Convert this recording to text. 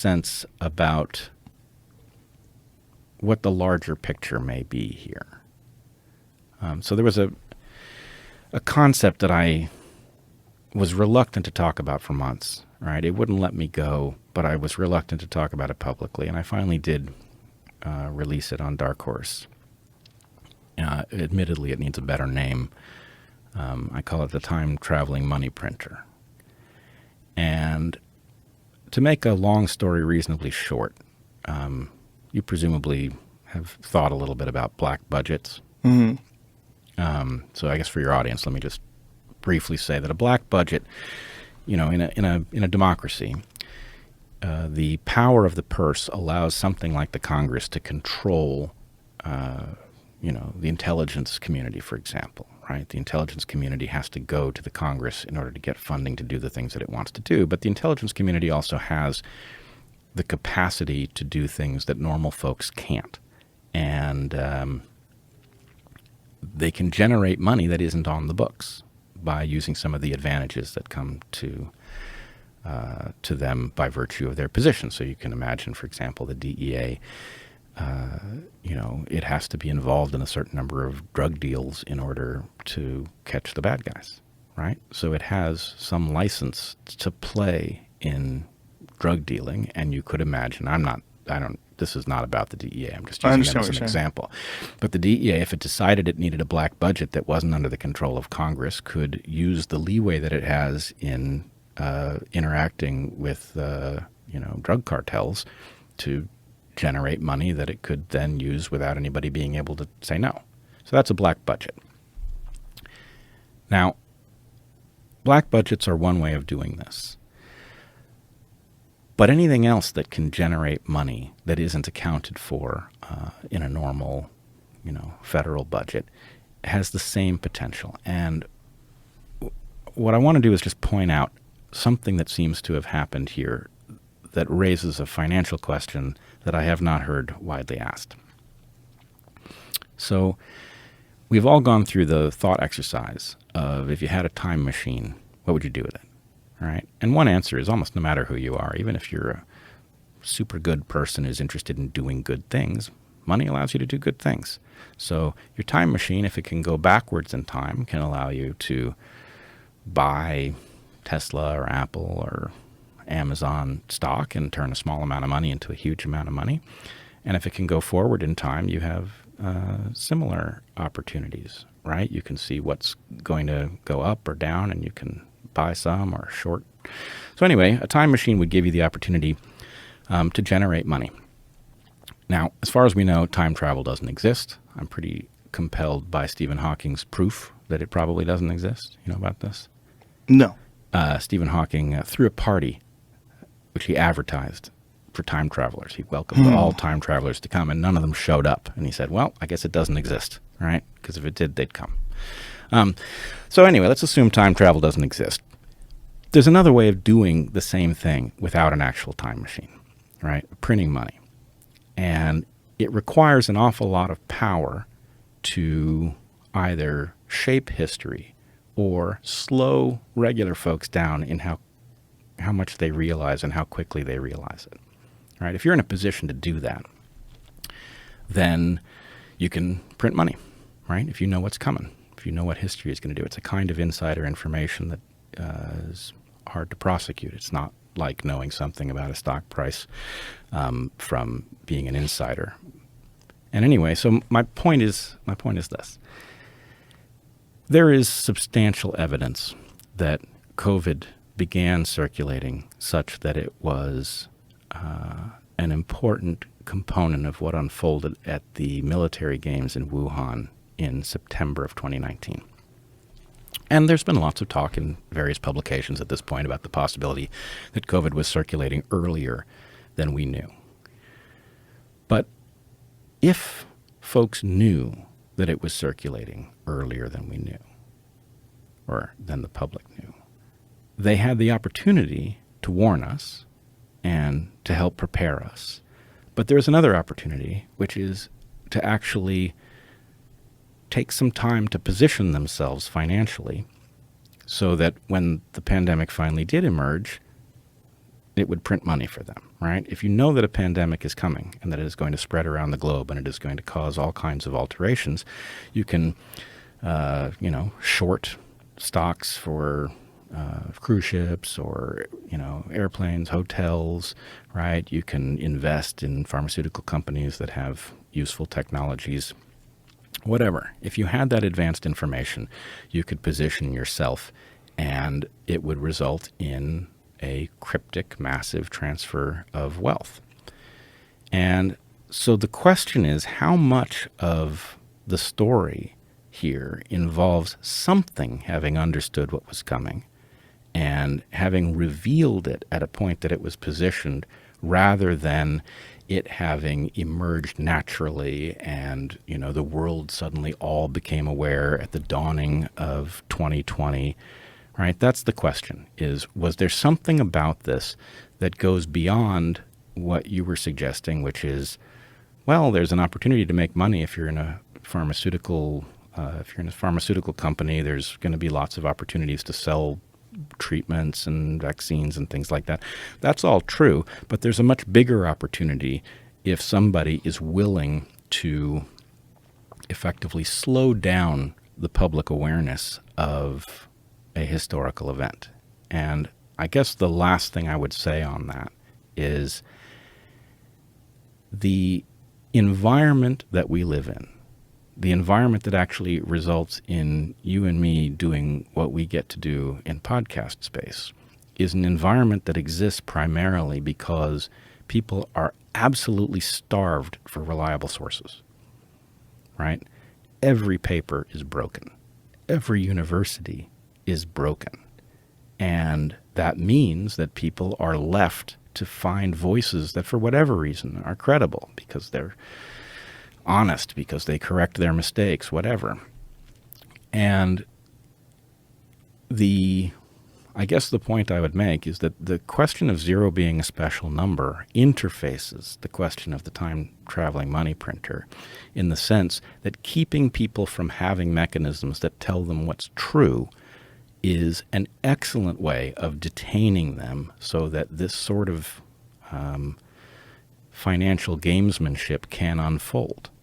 sense about what the larger picture may be here. So there was a concept that I was reluctant to talk about for months, right? It wouldn't let me go, but I was reluctant to talk about it publicly, and I finally did release it on DarkHorse. Admittedly, it needs a better name. I call it the time-traveling money printer. And to make a long story reasonably short, you presumably have thought a little bit about black budgets. Mm-hmm. So I guess for your audience, let me just briefly say that a black budget, in a democracy, the power of the purse allows something like the Congress to control, the intelligence community, for example, right? The intelligence community has to go to the Congress in order to get funding to do the things that it wants to do. But the intelligence community also has the capacity to do things that normal folks can't. And they can generate money that isn't on the books by using some of the advantages that come to them by virtue of their position. So you can imagine, for example, the DEA, it has to be involved in a certain number of drug deals in order to catch the bad guys, right? So it has some license to play in drug dealing, and you could imagine, this is not about the DEA, I'm just using them as an example. But the DEA, if it decided it needed a black budget that wasn't under the control of Congress, could use the leeway that it has in interacting with, drug cartels to generate money that it could then use without anybody being able to say no. So that's a black budget. Now, black budgets are one way of doing this. But anything else that can generate money that isn't accounted for in a normal, federal budget has the same potential. And what I want to do is just point out something that seems to have happened here that raises a financial question that I have not heard widely asked. So we've all gone through the thought exercise of, if you had a time machine, what would you do with it? All right. And one answer is, almost no matter who you are, even if you're a super good person who's interested in doing good things, money allows you to do good things. So your time machine, if it can go backwards in time, can allow you to buy Tesla or Apple or Amazon stock and turn a small amount of money into a huge amount of money. And if it can go forward in time, you have similar opportunities, right? You can see what's going to go up or down, and you can buy some or short. So anyway, a time machine would give you the opportunity to generate money. Now, as far as we know, time travel doesn't exist. I'm pretty compelled by Stephen Hawking's proof that it probably doesn't exist. You know about this? No. Stephen Hawking threw a party which he advertised for time travelers. He welcomed all time travelers to come, and none of them showed up. And he said, well, I guess it doesn't exist, right? Because if it did, they'd come. So anyway, let's assume time travel doesn't exist. There's another way of doing the same thing without an actual time machine, right? Printing money. And it requires an awful lot of power to either shape history or slow regular folks down in how much they realize and how quickly they realize it. Right? If you're in a position to do that, then you can print money, right? If you know what's coming, if you know what history is going to do. It's a kind of insider information that is hard to prosecute. It's not like knowing something about a stock price from being an insider. And anyway, so my point is this. There is substantial evidence that COVID began circulating such that it was an important component of what unfolded at the military games in Wuhan in September of 2019. And there's been lots of talk in various publications at this point about the possibility that COVID was circulating earlier than we knew. But if folks knew that it was circulating earlier than we knew, or than the public knew, they had the opportunity to warn us and to help prepare us. But there's another opportunity, which is to actually take some time to position themselves financially so that when the pandemic finally did emerge, it would print money for them, right? If you know that a pandemic is coming and that it is going to spread around the globe and it is going to cause all kinds of alterations, you can, short stocks for cruise ships or, airplanes, hotels, right? You can invest in pharmaceutical companies that have useful technologies, whatever. If you had that advanced information, you could position yourself and it would result in a cryptic, massive transfer of wealth. And so the question is, how much of the story here involves something having understood what was coming and having revealed it at a point that it was positioned, rather than it having emerged naturally and, the world suddenly all became aware at the dawning of 2020, right? That's the question, was there something about this that goes beyond what you were suggesting, which is, well, there's an opportunity to make money if you're in a pharmaceutical company. There's going to be lots of opportunities to sell treatments and vaccines and things like that. That's all true, but there's a much bigger opportunity if somebody is willing to effectively slow down the public awareness of a historical event. And I guess the last thing I would say on that is the environment that we live in, the environment that actually results in you and me doing what we get to do in podcast space, is an environment that exists primarily because people are absolutely starved for reliable sources, right? Every paper is broken. Every university is broken. And that means that people are left to find voices that, for whatever reason, are credible because they're honest, because they correct their mistakes, whatever. And I guess the point I would make is that the question of zero being a special number interfaces the question of the time-traveling money printer, in the sense that keeping people from having mechanisms that tell them what's true is an excellent way of detaining them, so that this sort of financial gamesmanship can unfold.